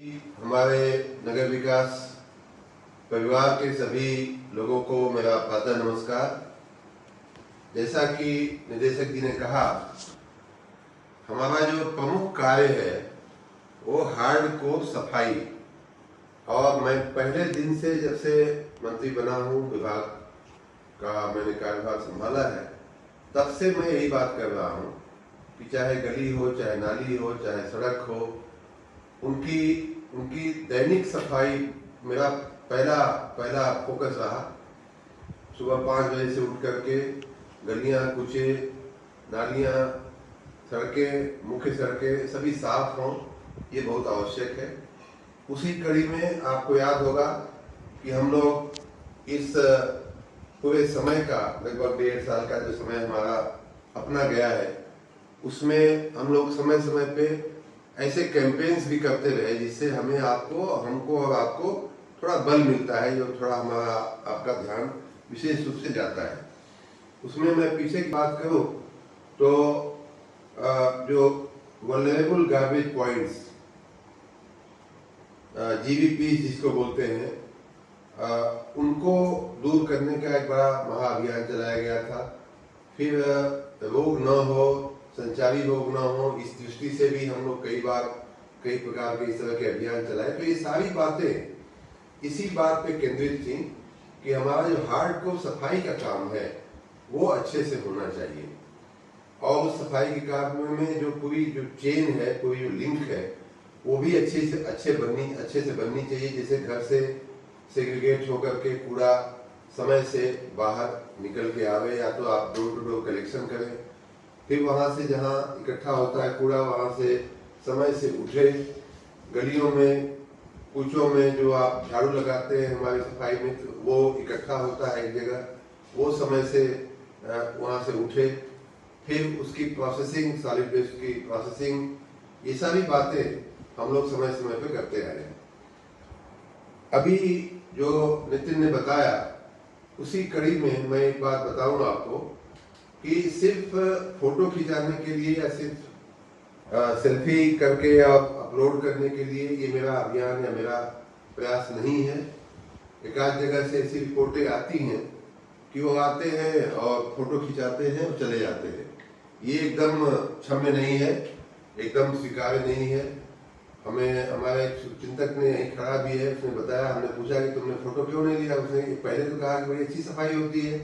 हमारे नगर विकास परिवार के सभी लोगों को मेरा प्रातः नमस्कार। जैसा कि निदेशक जी ने कहा, हमारा जो प्रमुख कार्य है वो हार्डकोर सफाई। और मैं पहले दिन से जब से मंत्री बना हूँ, विभाग का मैंने कार्यभार संभाला है, तब से मैं यही बात कर रहा हूँ कि चाहे गली हो, चाहे नाली हो, चाहे सड़क हो, उनकी दैनिक सफाई मेरा पहला फोकस रहा। सुबह 5 बजे से उठ करके गलियां, कूचे, नालियां, सड़कें, मुख्य सड़कें सभी साफ हों, ये बहुत आवश्यक है। उसी कड़ी में आपको याद होगा कि हम लोग इस पूरे समय का लगभग 1.5 साल का जो समय हमारा अपना गया है, उसमें हम लोग समय समय पे ऐसे कैंपेन्स भी करते रहे जिससे हमको और आपको थोड़ा बल मिलता है, जो थोड़ा हमारा आपका ध्यान विशेष रूप से जाता है। उसमें मैं पीछे की बात करूं तो जो वल्नरेबल गार्बेज पॉइंट्स, GVP जिसको बोलते हैं, उनको दूर करने का एक बड़ा महाअभियान चलाया गया था। फिर रोग न हो, संचारी रोग न हो, इस दृष्टि से भी हम लोग कई प्रकार के इस तरह के अभियान चलाए। तो ये सारी बातें इसी बात पे केंद्रित थी कि हमारा जो हार्डकोर सफाई का काम है वो अच्छे से होना चाहिए, और उस सफाई के काम में जो पूरी जो चेन है, पूरी जो लिंक है, वो भी अच्छे से बननी चाहिए। जैसे घर से सेग्रीगेट होकर के कूड़ा समय से बाहर निकल के आवे, या तो आप डोर टू डोर कलेक्शन करें, फिर वहां से जहां इकट्ठा होता है कूड़ा वहां से समय से उठे। गलियों में, कूचों में जो आप झाड़ू लगाते हैं हमारी सफाई में, तो वो इकट्ठा होता है एक जगह, वो समय से वहां से उठे। फिर उसकी प्रोसेसिंग, सॉलिड वेस्ट की प्रोसेसिंग, ये सारी बातें हम लोग समय समय पे करते आ रहे हैं। अभी जो नितिन ने बताया, उसी कड़ी में मैं एक बात बताऊंगा आपको कि सिर्फ फोटो खिंचाने के लिए या सिर्फ सेल्फी करके अपलोड करने के लिए ये मेरा अभियान या मेरा प्रयास नहीं है। एक आध जगह से ऐसी रिपोर्टें आती हैं कि वो आते हैं और फोटो खिंचाते हैं और चले जाते हैं। ये एकदम क्षम्य नहीं है, एकदम स्वीकार्य नहीं है। हमें हमारे चिंतक ने यही खड़ा भी है, उसने बताया, हमने पूछा कि तुमने फोटो क्यों नहीं लिया। उसने पहले तो कहा कि बड़ी अच्छी सफाई होती है,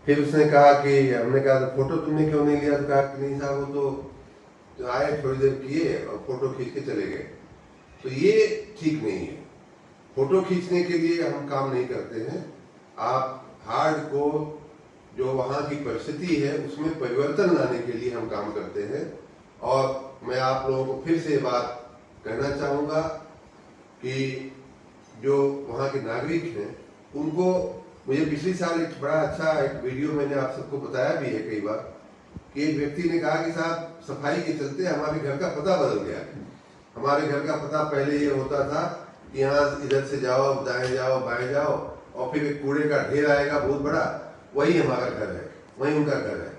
फिर उसने कहा कि हमने कहा तो फोटो तुमने क्यों नहीं लिया, तो कहा कि नहीं साहब, वो तो आए, थोड़ी देर किए और फोटो खींच के चले गए। तो ये ठीक नहीं है। फोटो खींचने के लिए हम काम नहीं करते हैं। आप हार्डकोर जो वहाँ की परिस्थिति है उसमें परिवर्तन लाने के लिए हम काम करते हैं। और मैं आप लोगों को फिर से बात कहना चाहूँगा कि जो वहाँ के नागरिक हैं उनको, मुझे पिछले साल एक बड़ा अच्छा एक वीडियो मैंने आप सबको बताया भी है कई बार, कि एक व्यक्ति ने कहा कि साहब, सफाई के चलते हमारे घर का पता बदल गया है। हमारे घर का पता पहले ये होता था कि यहाँ इधर से जाओ, दाएं जाओ, बाएं जाओ, और फिर एक कूड़े का ढेर आएगा बहुत बड़ा, वही हमारा घर है, वही उनका घर है।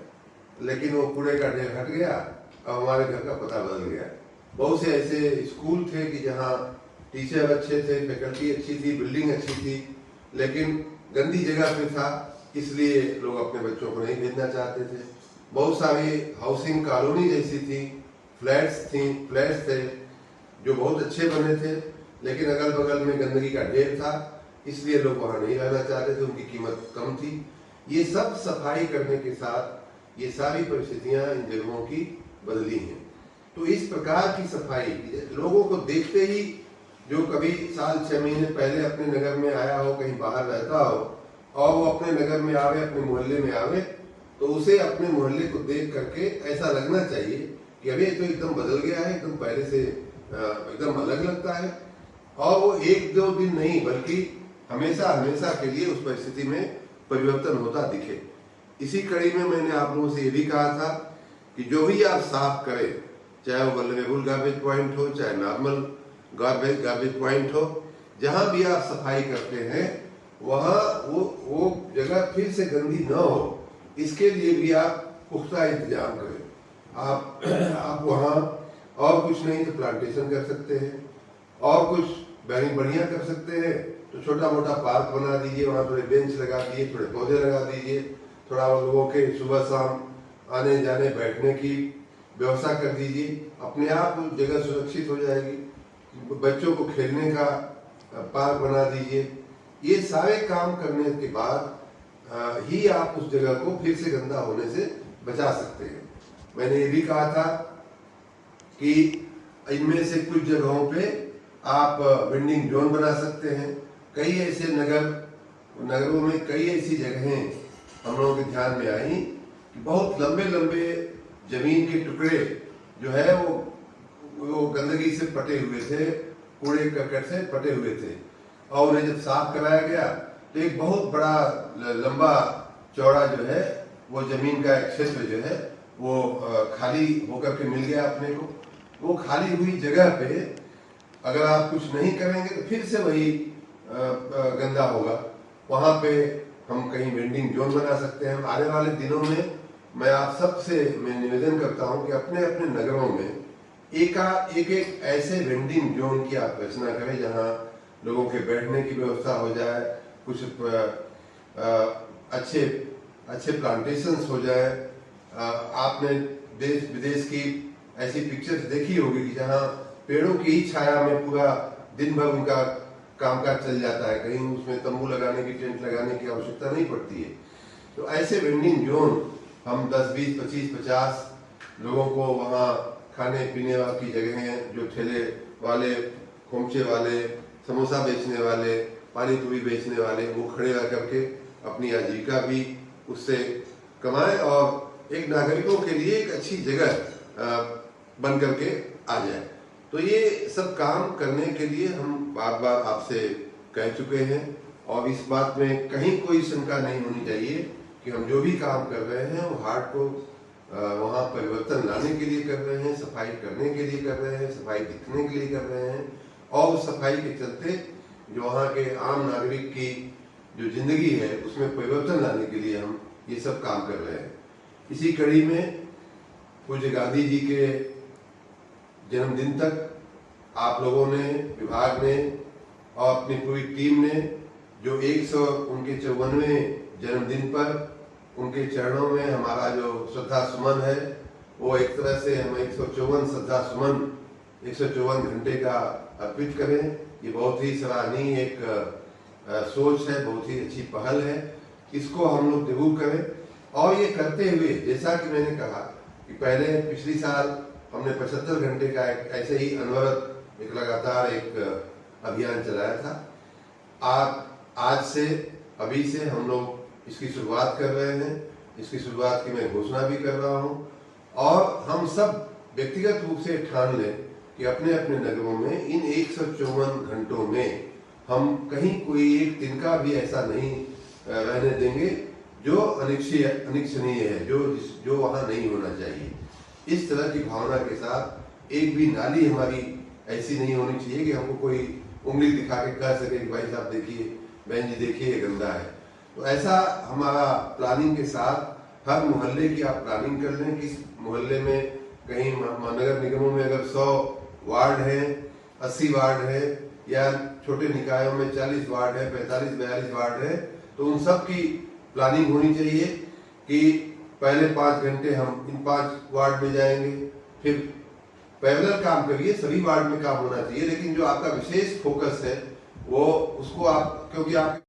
लेकिन वो कूड़े का ढेर हट गया और हमारे घर का पता बदल गया। बहुत से ऐसे स्कूल थे कि जहाँ टीचर अच्छे थे, फैकल्टी अच्छी थी, बिल्डिंग अच्छी थी, लेकिन गंदी जगह पे था, इसलिए लोग अपने बच्चों को नहीं भेजना चाहते थे। बहुत सारी हाउसिंग कॉलोनी जैसी थी, फ्लैट्स थे जो बहुत अच्छे बने थे, लेकिन अगल बगल में गंदगी का ढेर था, इसलिए लोग वहाँ नहीं रहना चाहते थे, उनकी कीमत कम थी। ये सब सफाई करने के साथ ये सारी परिस्थितियाँ इन जगहों की बदली हैं। तो इस प्रकार की सफाई लोगों को देखते ही, जो कभी साल 6 महीने पहले अपने नगर में आया हो, कहीं बाहर रहता हो, और वो अपने नगर में आवे, अपने मोहल्ले में आवे, तो उसे अपने मोहल्ले को देख करके ऐसा लगना चाहिए कि अभी तो एकदम बदल गया है, एकदम पहले से एकदम अलग लगता है। और वो 1-2 दिन नहीं, बल्कि हमेशा हमेशा के लिए उस परिस्थिति में परिवर्तन होता दिखे। इसी कड़ी में मैंने आप लोगों से ये भी कहा था कि जो भी आप साफ करें, चाहे वो वल्नरेबल गार्बेज पॉइंट हो, चाहे नॉर्मल गार्बेज पॉइंट हो, जहां भी आप सफाई करते हैं वहां वो जगह फिर से गंदी न हो, इसके लिए भी आप पुख्ता इंतजाम करें। आप वहां और कुछ नहीं तो प्लांटेशन कर सकते हैं, और कुछ बढ़िया कर सकते हैं तो छोटा मोटा पार्क बना दीजिए, वहाँ थोड़े बेंच लगा दीजिए, थोड़े पौधे लगा दीजिए, थोड़ा लोगों के सुबह शाम आने जाने बैठने की व्यवस्था कर दीजिए। अपने आप जगह सुरक्षित हो जाएगी। बच्चों को खेलने का पार्क बना दीजिए। ये सारे काम करने के बाद ही आप उस जगह को फिर से गंदा होने से बचा सकते हैं। मैंने ये भी कहा था कि इनमें से कुछ जगहों पे आप वेंडिंग जोन बना सकते हैं। कई ऐसे नगरों में कई ऐसी जगहें हम लोगों के ध्यान में आई कि बहुत लंबे लंबे जमीन के टुकड़े जो है वो गंदगी से पटे हुए थे, कूड़े करकट से पटे हुए थे, और उन्हें जब साफ कराया गया तो एक बहुत बड़ा लंबा चौड़ा जो है वो जमीन का एक क्षेत्र जो है वो खाली होकर के मिल गया अपने को। वो खाली हुई जगह पे अगर आप कुछ नहीं करेंगे तो फिर से वही गंदा होगा। वहां पे हम कहीं वेंडिंग जोन बना सकते हैं। आने वाले दिनों में मैं आप सबसे मैं निवेदन करता हूं कि अपने अपने नगरों में एक ऐसे वेंडिंग जोन की आप रचना करें जहां लोगों के बैठने की व्यवस्था हो जाए, कुछ अच्छे प्लांटेशंस हो जाए। आपने देश विदेश की ऐसी पिक्चर्स देखी होगी कि जहां पेड़ों की ही छाया में पूरा दिन भर उनका कामकाज चल जाता है, कहीं उसमें तंबू लगाने की, टेंट लगाने की आवश्यकता नहीं पड़ती है। तो ऐसे वेंडिंग जोन हम 10, 20, 25, 50 लोगों को वहाँ खाने पीने की जगह हैं, जो ठेले वाले, खोमचे वाले, समोसा बेचने वाले, पानी पूरी बेचने वाले, वो खड़े रह करके अपनी आजीविका भी उससे कमाएं और एक नागरिकों के लिए एक अच्छी जगह बन करके आ जाए। तो ये सब काम करने के लिए हम बार बार आपसे कह चुके हैं और इस बात में कहीं कोई शंका नहीं होनी चाहिए कि हम जो भी काम कर रहे हैं वो हार्ट को वहाँ परिवर्तन लाने के लिए कर रहे हैं, सफाई करने के लिए कर रहे हैं, सफाई दिखने के लिए कर रहे हैं, और उस सफाई के चलते जो वहाँ के आम नागरिक की जो जिंदगी है उसमें परिवर्तन लाने के लिए हम ये सब काम कर रहे हैं। इसी कड़ी में पूज्य गांधी जी के जन्मदिन तक आप लोगों ने, विभाग ने और अपनी पूरी टीम ने जो 154वें जन्मदिन पर उनके चरणों में हमारा जो श्रद्धा सुमन है, वो एक तरह से हम 154 श्रद्धा सुमन 154 घंटे का अर्पित करें। ये बहुत ही सराहनीय एक सोच है, बहुत ही अच्छी पहल है। इसको हम लोग जरूर करें और ये करते हुए जैसा कि मैंने कहा कि पहले पिछली साल हमने 75 घंटे का एक ऐसे ही अनवरत एक लगातार एक अभियान चलाया था। आज से अभी से हम लोग इसकी शुरुआत कर रहे हैं। इसकी शुरुआत की मैं घोषणा भी कर रहा हूं और हम सब व्यक्तिगत रूप से ठान लें कि अपने अपने नगरों में इन 154 घंटों में हम कहीं कोई एक दिन का भी ऐसा नहीं रहने देंगे जो अनिच्छनीय है, जो वहां नहीं होना चाहिए। इस तरह की भावना के साथ एक भी नाली हमारी ऐसी नहीं होनी चाहिए कि हमको कोई उंगली दिखा के कह सके कि भाई साहब देखिए, बहन जी देखिए ये गंदा है। तो ऐसा हमारा प्लानिंग के साथ हर मोहल्ले की आप प्लानिंग कर लें कि इस मोहल्ले में कहीं नगर निगमों में अगर 100 वार्ड है, 80 वार्ड है, या छोटे निकायों में 40 वार्ड है, 45-42 वार्ड है, तो उन सब की प्लानिंग होनी चाहिए कि पहले 5 घंटे हम इन 5 वार्ड में जाएंगे, फिर पैरेलल काम करिए, सभी वार्ड में काम होना चाहिए, लेकिन जो आपका विशेष फोकस है वो उसको आप, क्योंकि आप